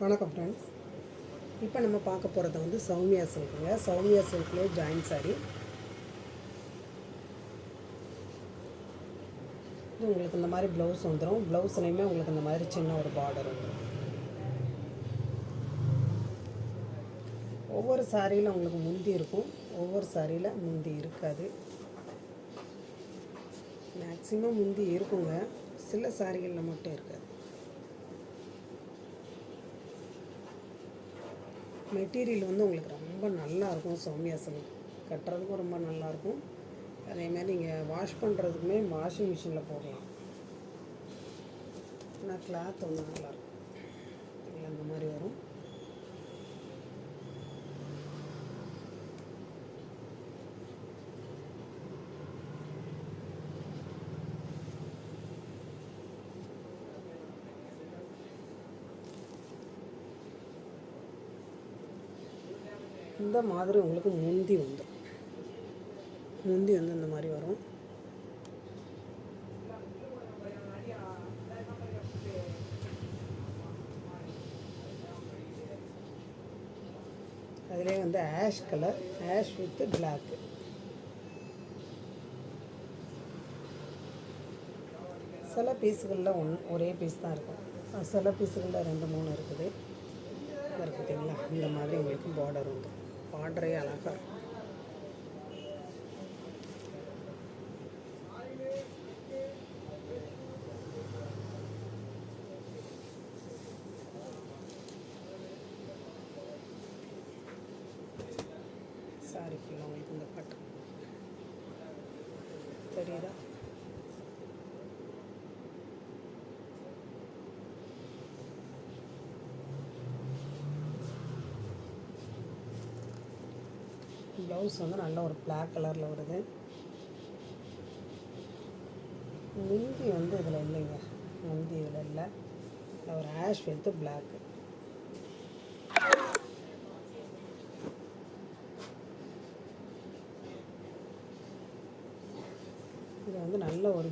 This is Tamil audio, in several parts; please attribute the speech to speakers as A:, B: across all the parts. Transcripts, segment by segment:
A: வணக்கம் ஃப்ரெண்ட்ஸ். இப்போ நம்ம பார்க்க போகிறது வந்து சௌமியா சில்க்குங்க. சௌமியா சில்க்லேயே ஜாயின் சாரி. இது உங்களுக்கு இந்த மாதிரி ப்ளவுஸ் வந்துடும். ப்ளவுஸ்லேயுமே உங்களுக்கு இந்த மாதிரி சின்ன ஒரு பார்டர் வந்துடும். ஒவ்வொரு சாரியில் உங்களுக்கு முந்தி இருக்கும், ஒவ்வொரு சாரியில் முந்தி இருக்காது. மேக்ஸிமம் முந்தி இருக்குங்க, சில சாரிகளில் மட்டும் இருக்காது. மெட்டீரியல் வந்து உங்களுக்கு ரொம்ப நல்லாயிருக்கும். சௌமியா சில்க் கட்டுறதுக்கும் ரொம்ப நல்லாயிருக்கும். அதேமாதிரி நீங்கள் வாஷ் பண்ணுறதுக்குமே வாஷிங் மிஷினில் போடலாம். ஆனால் கிளாத் வந்து நல்லாயிருக்கும். இல்லை அந்த மாதிரி வரும். இந்த மாதிரி உங்களுக்கு முந்தி வந்து இந்த மாதிரி வரும். அதிலே வந்து ash colour, ash with block. சில பீஸுகளில் ஒரே பீஸ் தான் இருக்கும், சில பீஸுகளில் 2-3 இருக்குது. பார்த்தீங்களா, இந்த மாதிரி உங்களுக்கு பார்டர் வந்து பார்டரே அழகாக இருக்கும். சாரி ஃபுல்லாக உங்களுக்கு இந்த பாட்டு தெரியுதா? ப்ளவுஸ் வந்து நல்ல ஒரு பிளாக் கலரில் வருது. முந்தி வந்து இதில் இல்லைங்க, முந்தி இதில் இல்லை. ஒரு ஆஷ் வித் பிளாக்கு. இது வந்து நல்ல ஒரு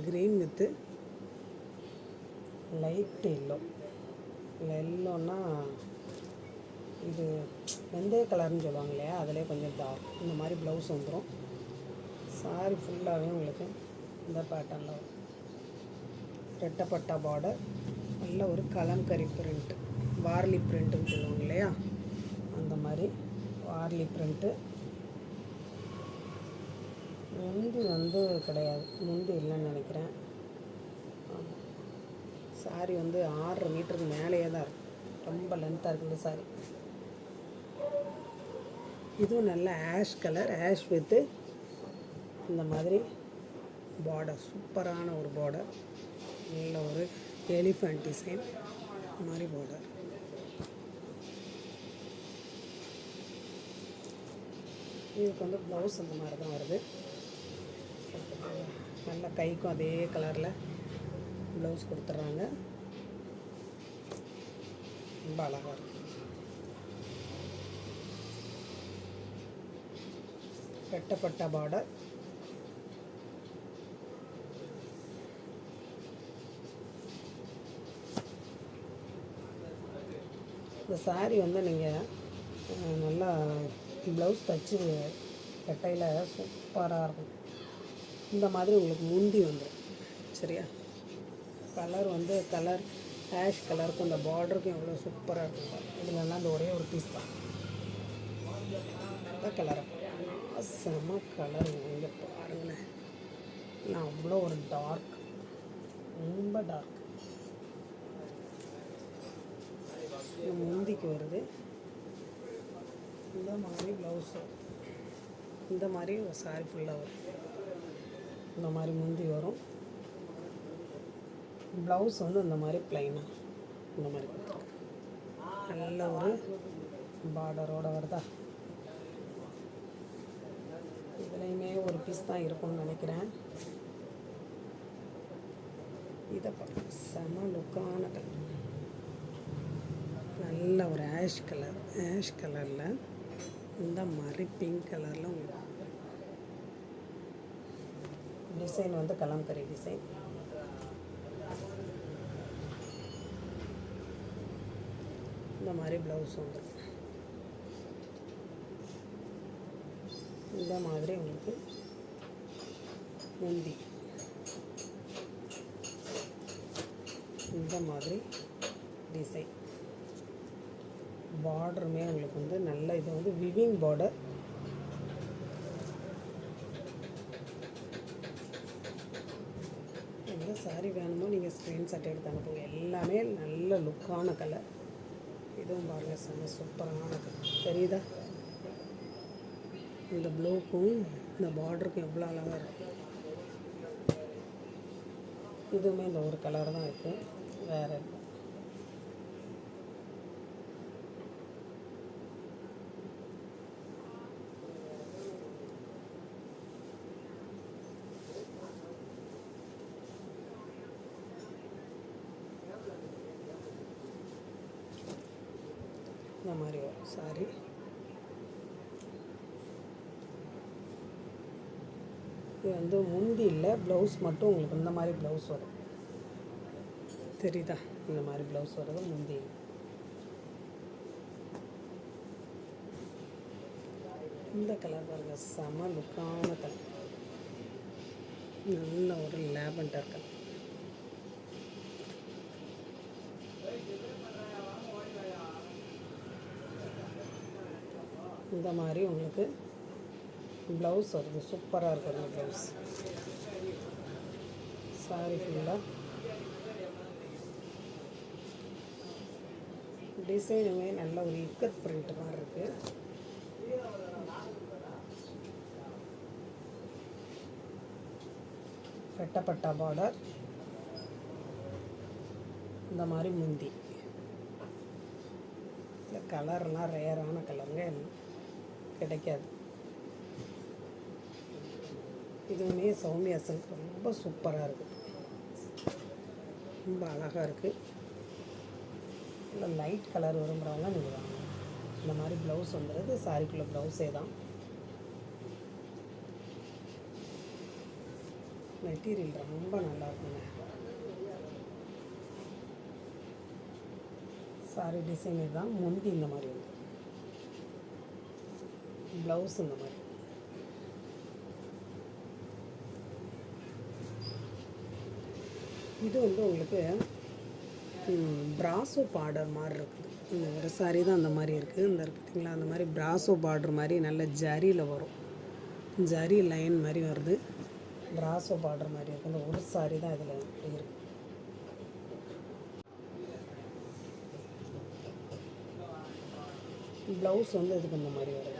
A: க்ரீன் வித்து லைட் எல்லோ. எல்லோன்னா இது வெந்தய கலர்னு சொல்லுவாங்க இல்லையா, அதிலே கொஞ்சம் டார்க். இந்த மாதிரி ப்ளவுஸ் வந்துடும். சாரி ஃபுல்லாகவே உங்களுக்கு இந்த பேட்டர்னில் வரும். ரெட்டப்பட்டா பார்டர், நல்ல ஒரு கலம்கரி பிரிண்ட்டு, வார்லி பிரிண்ட்டுன்னு சொல்லுவாங்க இல்லையா, அந்த மாதிரி வார்லி பிரிண்ட்டு. முந்தி வந்து கிடையாது, முந்தி இல்லைன்னு நினைக்கிறேன். சாரி வந்து 6.5 மீட்டருக்கு மேலேயே தான் இருக்கும். ரொம்ப லென்த்தாக இருக்குது இந்த சாரி. இதுவும் நல்ல ஆஷ் கலர், ஆஷ் வித்து இந்த மாதிரி பார்டர், சூப்பரான ஒரு பார்டர். நல்ல ஒரு எலிஃபண்ட் டிசைன் மாதிரி பார்டர். இதுக்கு வந்து ப்ளவுஸ் அந்த மாதிரி தான் வருது. நல்ல கைக்கும் அதே கலரில் ப்ளவுஸ் கொடுத்துட்றாங்க. ரொம்ப அழகாக இருக்குது. வெட்டப்பட்ட பார்டர். இந்த சாரி வந்து நீங்கள் நல்லா ப்ளவுஸ் தைச்சி கட்டையில் சூப்பராக இருக்கும். இந்த மாதிரி உங்களுக்கு முந்தி வந்துடும். சரியா? கலர் வந்து ஆஷ் கலருக்கும் இந்த பார்டருக்கும் எவ்வளோ சூப்பராக இருக்கும். இதுலலாம் இந்த ஒரே ஒரு பீஸ் தான் இந்த கலரை. செம கலர். இங்கே பாருங்களேன், நான் அவ்வளோ ஒரு டார்க், ரொம்ப டார்க். முந்திக்கு வருது. இந்த மாதிரி ப்ளவுஸு, இந்த மாதிரி ஒரு சாரி ஃபுல்லாக வரும். இந்த மாதிரி முந்தி வரும். ப்ளவுஸ் வந்து இந்த மாதிரி ப்ளைனாக இந்த மாதிரி கொடுத்துருக்கேன். நல்ல ஒரு பார்டரோடு வருதா. இதுலேயுமே ஒரு பீஸ் தான் இருக்கும்னு நினைக்கிறேன். இதை பார்க்க செம லுக்கான கலர். நல்ல ஒரு ஆஷ் கலரில் இந்த மாதிரி பிங்க் கலரில் உங்களுக்கு டிசைன் வந்து கலம்கரி டிசைன். இந்த மாதிரி ப்ளவுஸ் வந்துடும். இந்த மாதிரி உங்களுக்கு முந்தி இந்த மாதிரி டிசைன். பார்டருமே உங்களுக்கு வந்து நல்ல இது வந்து விவிங் பார்டர். எந்த சாரீ வேணுமோ நீங்கள் ஸ்க்ரீன்ஷாட் எடுத்து அனுப்புங்க. எல்லாமே நல்ல லுக்கான கலர். இதுவும் பாருங்கள் செம்ம சூப்பரான கலர் தெரியுதா? இந்த ப்ளூக்கும் இந்த பார்டருக்கும் எவ்வளோ அழகாக இருக்குது. இதுவுமே இந்த ஒரு கலர் தான் இருக்குது, வேறு இல்லை. இந்த மாதிரி வரும் சாரி. இது வந்து முந்தி இல்லை, ப்ளவுஸ் மட்டும் உங்களுக்கு இந்த மாதிரி ப்ளவுஸ் வரும் தெரியுதா? இந்த மாதிரி ப்ளவுஸ் வருது முந்தி. இந்த கலர் பாருங்க, செம லுக்கான கலர், நல்ல ஒரு லாவெண்டர் கலர். இந்த மாதிரி உங்களுக்கு ப்ளவுஸ் வருது, சூப்பராக இருக்கும் அந்த ப்ளவுஸ். சாரி ஃபுல்லாக டிசைனுமே நல்ல ஒரு இக்கட் பிரிண்ட் மாதிரி இருக்குது. வெட்டப்பட்டா பார்டர், இந்த மாதிரி முந்தி. இந்த கலர்லாம் ரேரான கலருங்க, கிடைக்காது. இதுவுமே சௌமியா சில்க் ரொம்ப சூப்பராக இருக்குது, ரொம்ப அழகாக இருக்குது. இல்லை லைட் கலர் விரும்புகிறவங்க நீங்கள் வாங்க. இந்த மாதிரி ப்ளவுஸ் வந்துடுது, சாரிக்குள்ளே ப்ளவுஸே தான். மெட்டீரியல் ரொம்ப நல்லா இருக்குங்க. சாரி டிசைன் இதுதான். முந்தி இந்த மாதிரி வந்து ப்ளவுஸ் இந்த மாதிரி. இது வந்து உங்களுக்கு ப்ராசோ பார்டர் மாதிரி இருக்குது. இந்த ஒரு சாரீ தான் அந்த மாதிரி இருக்குது. இந்த இருக்குதுங்களா, அந்த மாதிரி ப்ராசோ பார்டர் மாதிரி நல்ல ஜரியில் வரும், ஜரி லைன் மாதிரி வருது, ப்ராசோ பார்டர் மாதிரி இருக்குது. இந்த ஒரு சாரீ தான் இதில் இருக்குது. ப்ளவுஸ் வந்து இதுக்கு இந்த மாதிரி வருது.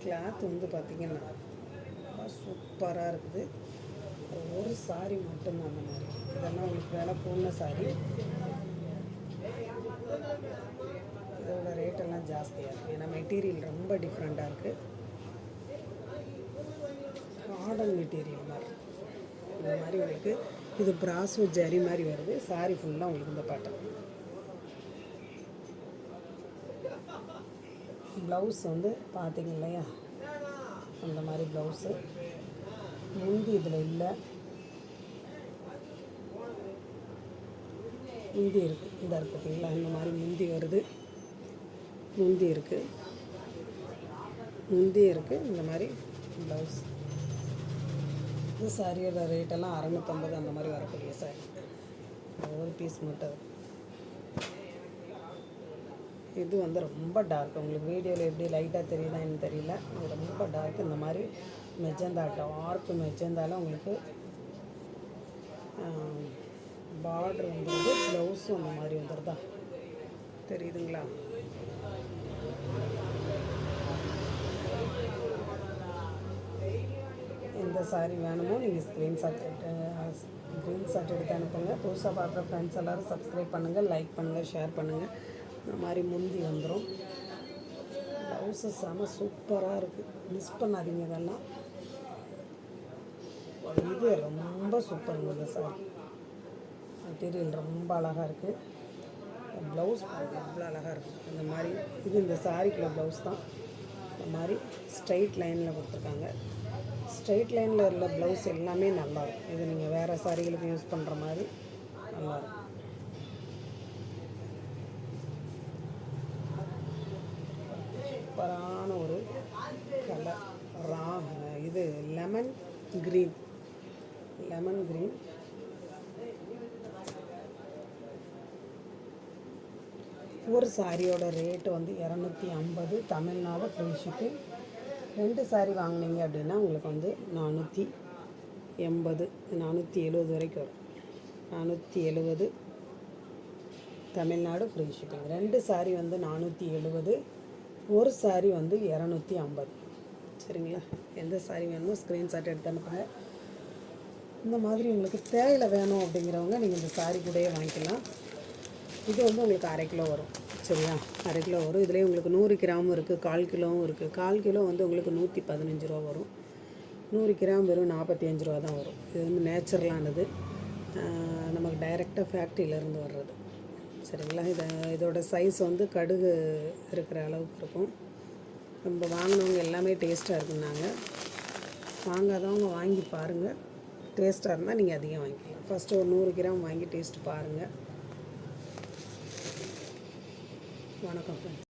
A: கிளாத் வந்து பார்த்திங்கன்னா சூப்பராக இருக்குது. ஒரு சாரி மட்டும்தான் அந்த மாதிரி. இதெல்லாம் உங்களுக்கு வேலை போன சாரி. இதோட ரேட்டெல்லாம் ஜாஸ்தியாக இருக்குது, ஏன்னா மெட்டீரியல் ரொம்ப டிஃப்ரெண்ட்டாக இருக்குது. காட்டன் மெட்டீரியல் மாதிரி இந்த மாதிரி உங்களுக்கு. இது ப்ராசோ ஜரி மாதிரி வருது. சாரி ஃபுல்லாக உங்களுக்கு இந்த பேட்டர்ன். ப்ளவுஸ் வந்து பார்த்திங்க இல்லையா, அந்த மாதிரி ப்ளவுஸு. முந்தி இதில் இல்லை, முந்தி இருக்குது. இந்த இருக்குதுங்களா, இந்த மாதிரி முந்தி வருது, முந்தி இருக்குது, முந்தி இருக்குது. இந்த மாதிரி ப்ளவுஸ். இது சாரியோட ரேட்டெல்லாம் 650 அந்த மாதிரி வரக்கூடிய சாரி. ஒரு பீஸ் மட்டும். இது வந்து ரொம்ப டார்க். உங்களுக்கு வீடியோவில் எப்படி லைட்டாக தெரியுதான்னு தெரியல, இது ரொம்ப டார்க். இந்த மாதிரி மெஜந்தா, டார்க் மெஜந்தாலும் உங்களுக்கு பார்டர் வந்துடுது, ப்ளவுஸும் அந்த மாதிரி வந்துடுதா, தெரியுதுங்களா? எந்த சாரீ வேணுமோ நீங்கள் ஸ்க்ரீன்ஷாட் எடுத்து அனுப்புங்க. புதுசாக பார்க்குற ஃப்ரெண்ட்ஸ் எல்லோரும் சப்ஸ்கிரைப் பண்ணுங்கள், லைக் பண்ணுங்கள், ஷேர் பண்ணுங்கள். இந்த மாதிரி முந்தி வந்துடும். ப்ளவுஸு செம சூப்பராக இருக்குது, மிஸ் பண்ணாதீங்க இதெல்லாம். இது ரொம்ப சூப்பருங்க. இந்த சாரி மெட்டீரியல் ரொம்ப அழகாக இருக்குது. ப்ளவுஸ் பாருங்கள் எவ்வளோ அழகாக இருக்குது. இந்த மாதிரி இது இந்த சாரிக்குள்ள ப்ளவுஸ் தான். இந்த மாதிரி ஸ்ட்ரைட் லைனில் கொடுத்துருக்காங்க. ஸ்ட்ரைட் லைனில் உள்ள ப்ளவுஸ் எல்லாமே நல்லாயிருக்கும். இது நீங்கள் வேறு சாரிகளுக்கு யூஸ் பண்ணுற மாதிரி நல்லாயிருக்கும். சூப்பரான ஒரு கலர் இது லெமன் க்ரீன். ஒரு சாரியோட ரேட்டு வந்து 250, தமிழ்நாடு ஃப்ரீ ஷிப்பிங். 2 சாரி வாங்கினீங்க அப்படின்னா உங்களுக்கு வந்து 470 வரைக்கும் வரும். 470 தமிழ்நாடு ஃப்ரீ ஷிப்பிங். 2 சாரி வந்து 470, ஒரு சாரி வந்து 250. சரிங்களா? எந்த சாரி வேணுமோ ஸ்க்ரீன்ஷாட் எடுத்து அனுப்புங்க. இந்த மாதிரி உங்களுக்கு தேவையில்லை வேணும் அப்படிங்கிறவங்க நீங்கள் இந்த சாரி கூடயே வாங்கிக்கலாம். இது வந்து உங்களுக்கு 1/2 கிலோ வரும். சரியா? 1/2 கிலோ வரும். இதுலேயே உங்களுக்கு 100 கிராமும் இருக்குது, 1/4 கிலோவும் இருக்குது. 1/4 கிலோ வந்து உங்களுக்கு 115 ரூபா வரும். 100 கிராம் வெறும் 45 ரூபா தான் வரும். இது வந்து நேச்சுரலானது, நமக்கு டைரெக்டாக ஃபேக்ட்ரியிலேருந்து வர்றது. சரிங்களா? இதோட சைஸ் வந்து கடுகு இருக்கிற அளவுக்கு இருக்கும். நம்ம வாங்கினவங்க எல்லாமே டேஸ்ட்டாக இருக்குன்னாங்க. வாங்காதவங்க வாங்கி பாருங்கள். டேஸ்ட்டாக இருந்தால் நீங்கள் அதிகம் வாங்கிக்கலாம். ஃபஸ்ட்டு ஒரு 100 கிராம் வாங்கி டேஸ்ட் பாருங்கள். வணக்கம்.